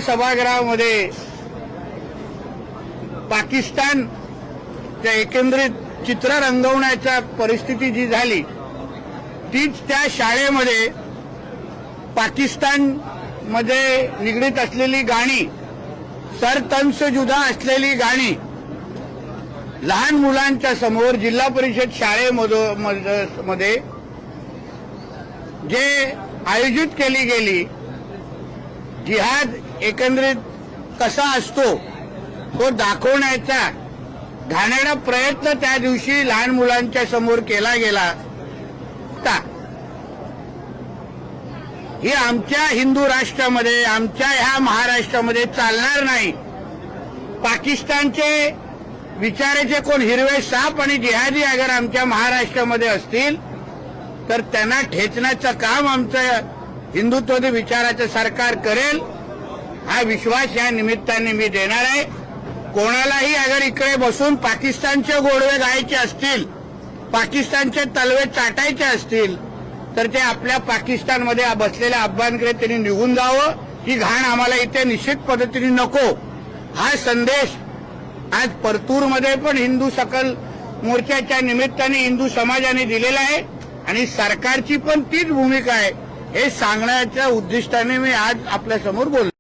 सभागृहामध्ये पाकिस्तानच्या एकंदरीत चित्र रंगवण्याच्या परिस्थिती जी झाली तीच त्या शाळेमध्ये पाकिस्तानमध्ये निगडीत असलेली गाणी, सरतन से जुदा असलेली गाणी लहान मुलांच्या समोर जिल्हा परिषद शाळेमध्ये जे आयोजित केली गेली, जिहाद एकंदरीत कसा असतो तो दाखवण्याचा घाणेरडा प्रयत्न त्या दिवशी लहान मुलांच्या समोर केला गेला. ही आमच्या हिंदू राष्ट्रामध्ये, आमच्या ह्या महाराष्ट्रामध्ये चालणार नाही. पाकिस्तानचे विचाराचे कोण हिरवे साप आणि जिहादी अगर आमच्या महाराष्ट्रामध्ये असतील तर त्यांना ठेचण्याचं काम आमचं हिंदुत्व विचाराचं सरकार करेल, हा विश्वास या निमित्ताने मी देणार आहे. कोणालाही अगर इकडे बसून पाकिस्तानचे गोडवे गायचे असतील, पाकिस्तानचे तलवे चाटायचे असतील तर ते आपल्या पाकिस्तानमध्ये बसलेल्या अफगाणकडे त्यांनी निघून जावं. ही घाण आम्हाला इथे निश्चित पद्धतीने नको. हा संदेश आज परतूरमध्ये पण हिंदू सकल मोर्चाच्या निमित्ताने हिंदू समाजाने दिलेला आहे आणि सरकारची पण तीच भूमिका आहे हे सांगण्याच्या उद्दिष्टाने मी आज आपल्या समोर बोलतो.